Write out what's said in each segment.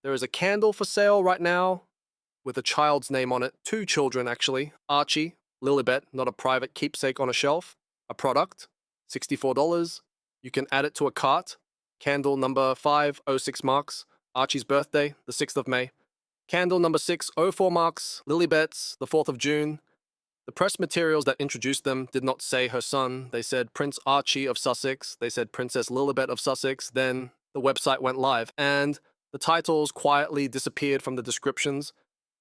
There is a candle for sale right now with a child's name on it. Two children, actually. Archie, Lilibet, not a private keepsake on a shelf. A product, $64. You can add it to a cart. Candle number 506 marks. Archie's birthday, the 6th of May. Candle number 604 marks. Lilibet's, the 4th of June. The press materials that introduced them did not say her son. They said Prince Archie of Sussex. They said Princess Lilibet of Sussex. Then the website went live, and the titles quietly disappeared from the descriptions.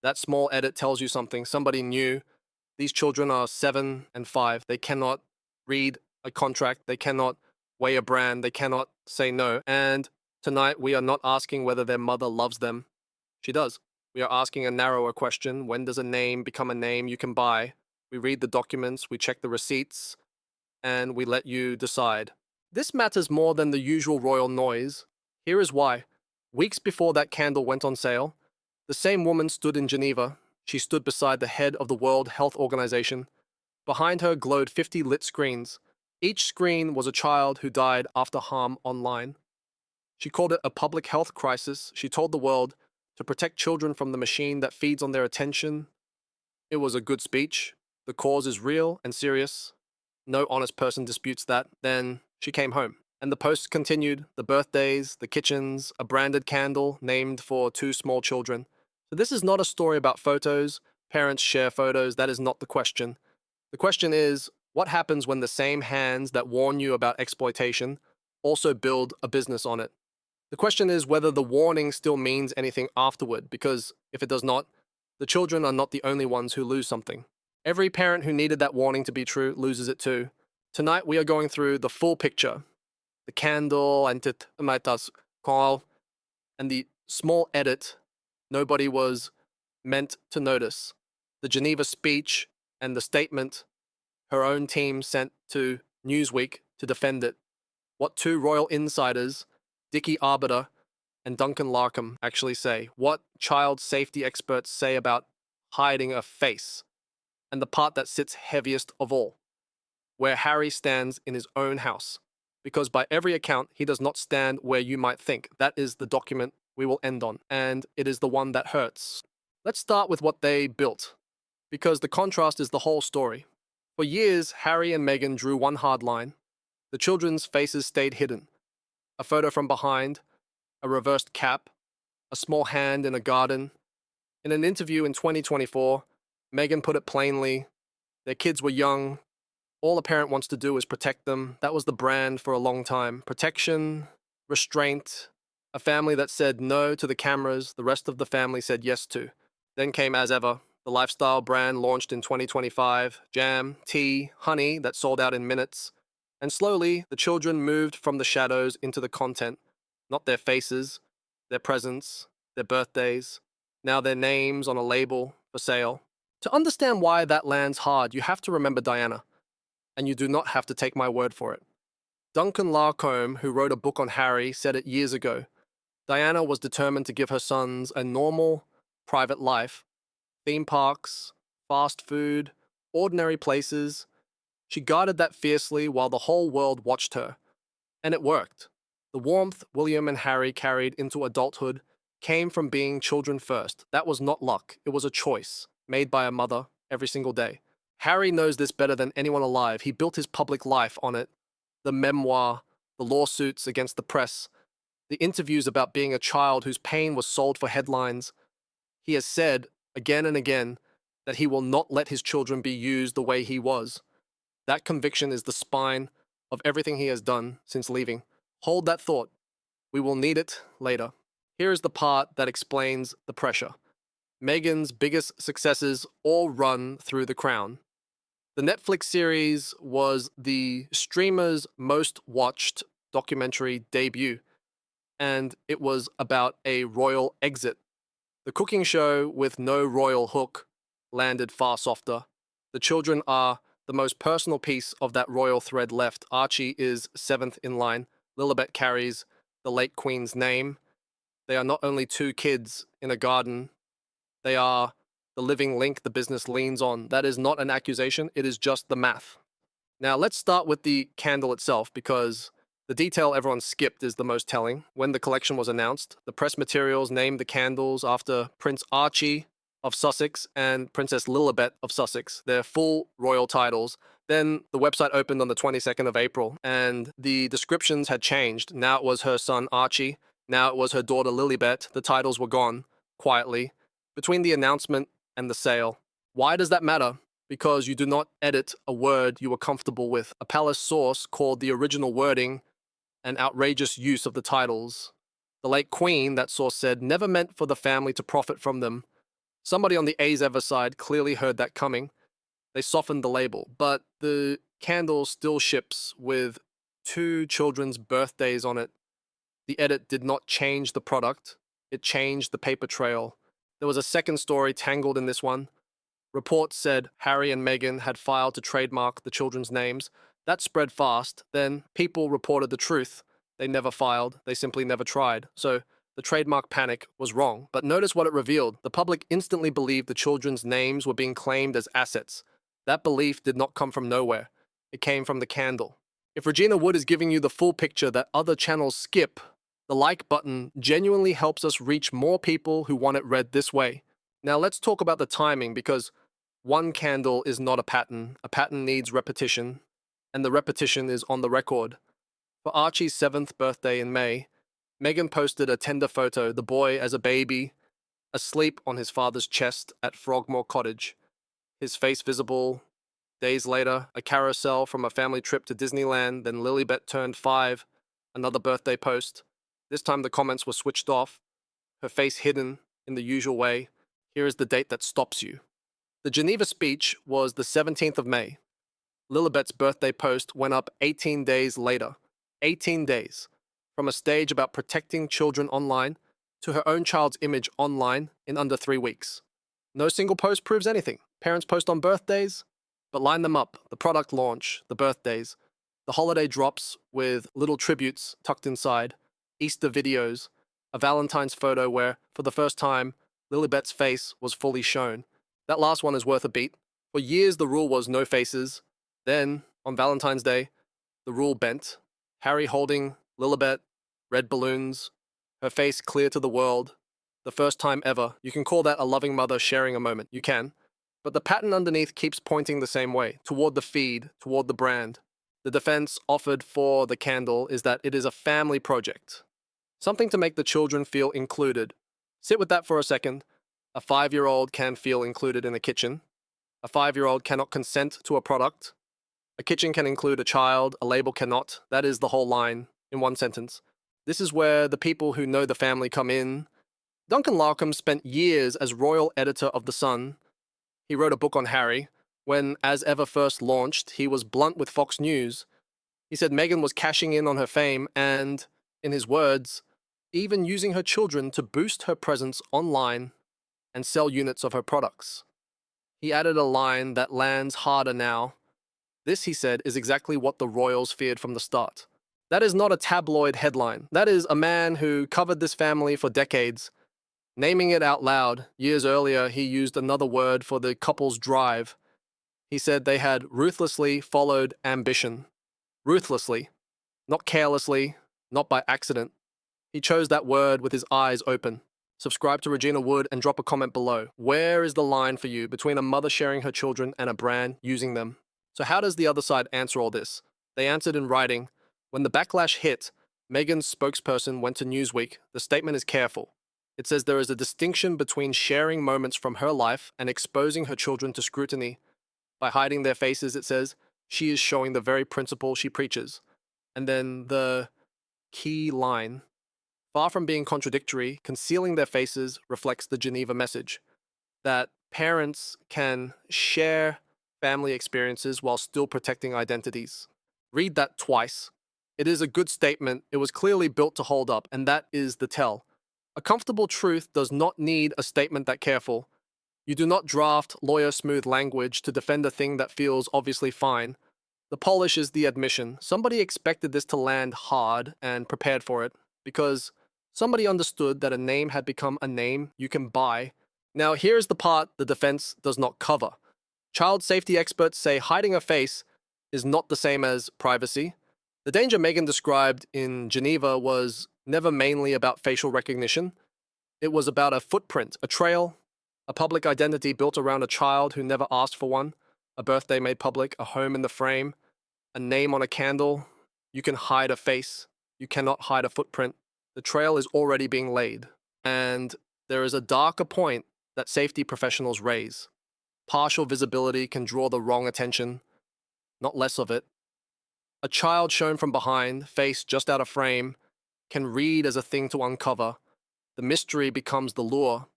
That small edit tells you something. Somebody knew these children are 7 and 5. They cannot read a contract. They cannot weigh a brand. They cannot say no. And tonight we are not asking whether their mother loves them. She does. We are asking a narrower question. When does a name become a name you can buy? We read the documents, we check the receipts, and we let you decide. This matters more than the usual royal noise. Here is why. Weeks before that candle went on sale, the same woman stood in Geneva. She stood beside the head of the World Health Organization. Behind her glowed 50 lit screens. Each screen was a child who died after harm online. She called it a public health crisis. She told the world to protect children from the machine that feeds on their attention. It was a good speech. The cause is real and serious. No honest person disputes that. Then she came home. And the posts continued, the birthdays, the kitchens, a branded candle named for two small children. So this is not a story about photos. Parents share photos. That is not the question. The question is, what happens when the same hands that warn you about exploitation also build a business on it? The question is whether the warning still means anything afterward, because if it does not, the children are not the only ones who lose something. Every parent who needed that warning to be true loses it too. Tonight we are going through the full picture. The candle and the small edit nobody was meant to notice. The Geneva speech and the statement her own team sent to Newsweek to defend it. What two royal insiders, Dickie, Arbiter, and Duncan, Larcombe, actually say. What child safety experts say about hiding a face. And the part that sits heaviest of all, where Harry stands in his own house. Because by every account, he does not stand where you might think. That is the document we will end on, and it is the one that hurts. Let's start with what they built, because the contrast is the whole story. For years, Harry and Meghan drew one hard line. The children's faces stayed hidden. A photo from behind, a reversed cap, a small hand in a garden. In an interview in 2024, Meghan put it plainly, their kids were young. All a parent wants to do is protect them. That was the brand for a long time. Protection, restraint, a family that said no to the cameras, the rest of the family said yes to. Then came As Ever, the lifestyle brand launched in 2025, jam, tea, honey that sold out in minutes. And slowly, the children moved from the shadows into the content, not their faces, their presence, their birthdays, now their names on a label for sale. To understand why that lands hard, you have to remember Diana, and you do not have to take my word for it. Duncan Larcombe, who wrote a book on Harry, said it years ago. Diana was determined to give her sons a normal, private life. Theme parks, fast food, ordinary places. She guarded that fiercely while the whole world watched her. And it worked. The warmth William and Harry carried into adulthood came from being children first. That was not luck. It was a choice made by a mother every single day. Harry knows this better than anyone alive. He built his public life on it. The memoir, the lawsuits against the press, the interviews about being a child whose pain was sold for headlines. He has said again and again that he will not let his children be used the way he was. That conviction is the spine of everything he has done since leaving. Hold that thought. We will need it later. Here is the part that explains the pressure. Meghan's biggest successes all run through The Crown. The Netflix series was the streamer's most watched documentary debut, and it was about a royal exit. The cooking show with no royal hook landed far softer. The children are the most personal piece of that royal thread left. Archie is 7th in line. Lilibet carries the late Queen's name. They are not only two kids in a garden, they are the living link the business leans on. That is not an accusation, it is just the math. Now let's start with the candle itself, because The detail everyone skipped is the most telling. When the collection was announced, the press materials named the candles after Prince Archie of Sussex and Princess Lilibet of Sussex, their full royal titles. Then the website opened on the 22nd of April, and the descriptions had changed. Now it was her son Archie, now it was her daughter Lilibet. The titles were gone, quietly, between the announcement and the sale. Why does that matter? Because you do not edit a word you were comfortable with. A palace source called the original wording an outrageous use of the titles. The late Queen, that source said, never meant for the family to profit from them. Somebody on the A's Ever side clearly heard that coming. They softened the label, but the candle still ships with 2 children's birthdays on it. The edit did not change the product, it changed the paper trail. There was a second story tangled in this one. Reports said Harry and Meghan had filed to trademark the children's names. That spread fast. Then people reported the truth. They never filed, they simply never tried. So the trademark panic was wrong. But notice what it revealed. The public instantly believed the children's names were being claimed as assets. That belief did not come from nowhere. It came from the candle. If Regina Wood is giving you the full picture that other channels skip, the like button genuinely helps us reach more people who want it read this way. Now let's talk about the timing, because one candle is not a pattern. A pattern needs repetition, and the repetition is on the record. For Archie's 7th birthday in May, Meghan posted a tender photo, the boy as a baby, asleep on his father's chest at Frogmore Cottage, his face visible. Days later, a carousel from a family trip to Disneyland, then Lilibet turned 5, another birthday post. This time the comments were switched off, her face hidden in the usual way. Here is the date that stops you. The Geneva speech was the 17th of May. Lilibet's birthday post went up 18 days later. 18 days. From a stage about protecting children online to her own child's image online in under 3 weeks. No single post proves anything. Parents post on birthdays, but line them up. The product launch, the birthdays, the holiday drops with little tributes tucked inside, Easter videos, a Valentine's photo where, for the first time, Lilibet's face was fully shown. That last one is worth a beat. For years, the rule was no faces. Then, on Valentine's Day, the rule bent. Harry holding Lilibet, red balloons, her face clear to the world. The first time ever. You can call that a loving mother sharing a moment. You can. But the pattern underneath keeps pointing the same way, toward the feed, toward the brand. The defense offered for the candle is that it is a family project. Something to make the children feel included. Sit with that for a second. A 5-year-old can feel included in a kitchen. A 5-year-old cannot consent to a product. A kitchen can include a child, a label cannot. That is the whole line, in one sentence. This is where the people who know the family come in. Duncan Larcombe spent years as royal editor of The Sun. He wrote a book on Harry. When As Ever first launched, he was blunt with Fox News. He said Meghan was cashing in on her fame and, in his words, even using her children to boost her presence online and sell units of her products. He added a line that lands harder now. This, he said, is exactly what the royals feared from the start. That is not a tabloid headline. That is a man who covered this family for decades. Naming it out loud, years earlier, he used another word for the couple's drive. He said they had ruthlessly followed ambition. Ruthlessly. Not carelessly, not by accident. He chose that word with his eyes open. Subscribe to Regina Wood and drop a comment below. Where is the line for you between a mother sharing her children and a brand using them? So how does the other side answer all this? They answered in writing. When the backlash hit, Meghan's spokesperson went to Newsweek. The statement is careful. It says there is a distinction between sharing moments from her life and exposing her children to scrutiny. By hiding their faces, it says, she is showing the very principle she preaches. And then the key line. Far from being contradictory, concealing their faces reflects the Geneva message. That parents can share family experiences while still protecting identities. Read that twice. It is a good statement. It was clearly built to hold up, and that is the tell. A comfortable truth does not need a statement that careful. You do not draft lawyer-smooth language to defend a thing that feels obviously fine. The polish is the admission. Somebody expected this to land hard and prepared for it, because somebody understood that a name had become a name you can buy. Now here's the part the defense does not cover. Child safety experts say hiding a face is not the same as privacy. The danger Meghan described in Geneva was never mainly about facial recognition. It was about a footprint, a trail, a public identity built around a child who never asked for one, a birthday made public, a home in the frame, a name on a candle. You can hide a face. You cannot hide a footprint. The trail is already being laid. And there is a darker point that safety professionals raise. Partial visibility can draw the wrong attention, not less of it. A child shown from behind, face just out of frame, can read as a thing to uncover. The mystery becomes the lure.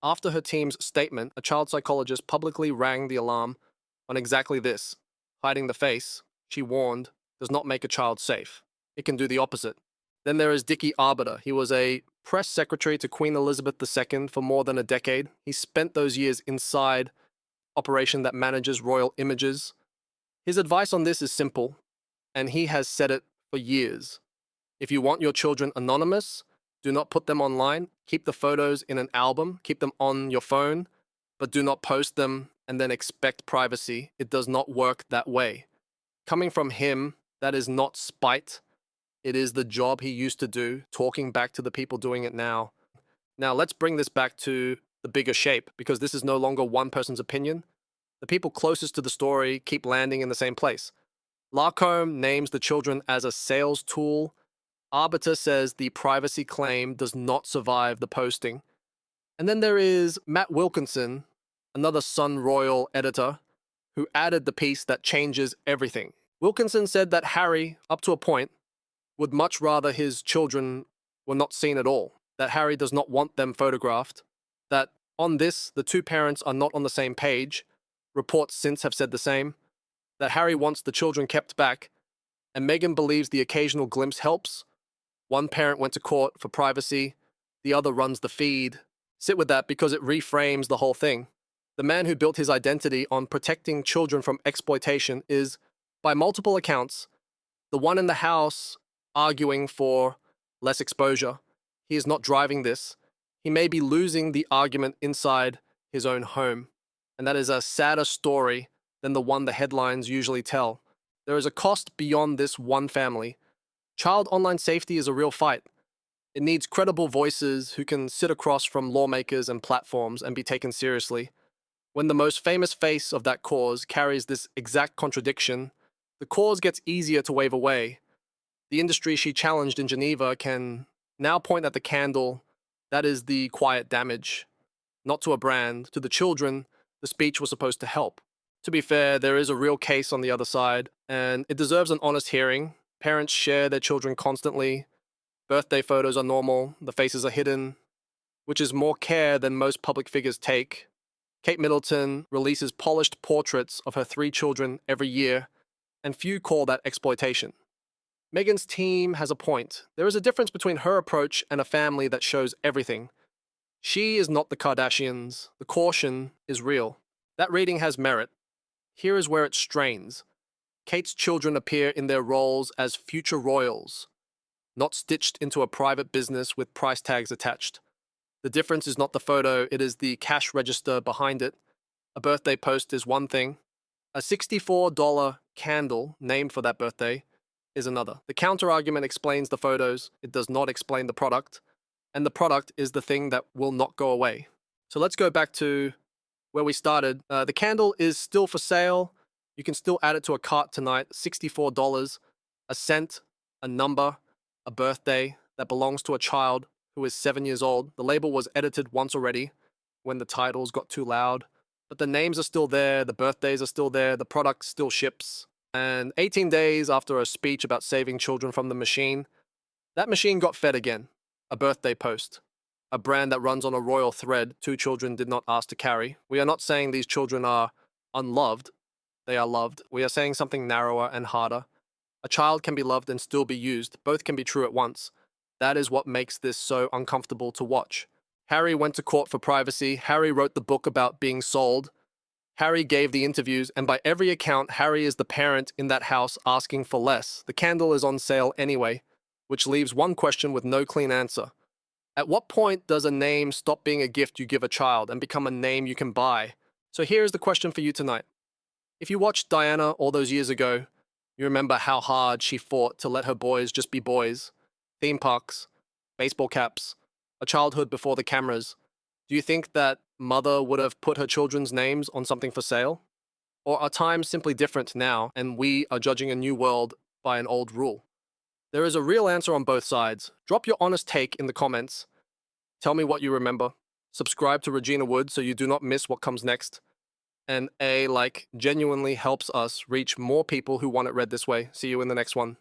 After her team's statement, a child psychologist publicly rang the alarm on exactly this. Hiding the face, she warned, does not make a child safe. It can do the opposite. Then there is Dickie Arbiter. He was a press secretary to Queen Elizabeth II for more than a decade. He spent those years inside operation that manages royal images. His advice on this is simple, and he has said it for years. If you want your children anonymous, do not put them online. Keep the photos in an album. Keep them on your phone, but do not post them and then expect privacy. It does not work that way. Coming from him, that is not spite. It is the job he used to do, talking back to the people doing it now. Now, let's bring this back to the bigger shape, because this is no longer one person's opinion. The people closest to the story keep landing in the same place. Larcombe names the children as a sales tool. Arbiter says the privacy claim does not survive the posting. And then there is Matt Wilkinson, another Sun Royal editor, who added the piece that changes everything. Wilkinson said that Harry, up to a point, would much rather his children were not seen at all, that Harry does not want them photographed, that on this, the two parents are not on the same page. Reports since have said the same, that Harry wants the children kept back, and Meghan believes the occasional glimpse helps. One parent went to court for privacy, the other runs the feed. Sit with that because it reframes the whole thing. The man who built his identity on protecting children from exploitation is, by multiple accounts, the one in the house arguing for less exposure. He is not driving this. He may be losing the argument inside his own home. And that is a sadder story than the one the headlines usually tell. There is a cost beyond this one family. Child online safety is a real fight. It needs credible voices who can sit across from lawmakers and platforms and be taken seriously. When the most famous face of that cause carries this exact contradiction, the cause gets easier to wave away. The industry she challenged in Geneva can now point at the candle. That is the quiet damage. Not to a brand, to the children the speech was supposed to help. To be fair, there is a real case on the other side, and it deserves an honest hearing. Parents share their children constantly. Birthday photos are normal. The faces are hidden, which is more care than most public figures take. Kate Middleton releases polished portraits of her 3 children every year, and few call that exploitation. Meghan's team has a point. There is a difference between her approach and a family that shows everything. She is not the Kardashians. The caution is real. That reading has merit. Here is where it strains. Kate's children appear in their roles as future royals, not stitched into a private business with price tags attached. The difference is not the photo, it is the cash register behind it. A birthday post is one thing. A $64 candle named for that birthday is another. The counter-argument explains the photos, it does not explain the product, and the product is the thing that will not go away. So let's go back to where we started. The candle is still for sale. You can still add it to a cart tonight. $64, a scent, a number, a birthday that belongs to a child who is 7 years old. The label was edited once already when the titles got too loud, but the names are still there, the birthdays are still there, the product still ships. And 18 days after a speech about saving children from the machine, that machine got fed again. A birthday post. A brand that runs on a royal thread 2 children did not ask to carry. We are not saying these children are unloved. They are loved. We are saying something narrower and harder. A child can be loved and still be used. Both can be true at once. That is what makes this so uncomfortable to watch. Harry went to court for privacy. Harry wrote the book about being sold. Harry gave the interviews, and by every account, Harry is the parent in that house asking for less. The candle is on sale anyway, which leaves one question with no clean answer. At what point does a name stop being a gift you give a child and become a name you can buy? So here's the question for you tonight. If you watched Diana all those years ago, You remember how hard she fought to let her boys just be boys. Theme parks, baseball caps, a childhood before the cameras. Do you think that mother would have put her children's names on something for sale? Or are times simply different now and we are judging a new world by an old rule? There is a real answer on both sides. Drop your honest take in the comments. Tell me what you remember. Subscribe to Regina Wood so you do not miss what comes next. And a like genuinely helps us reach more people who want it read this way. See you in the next one.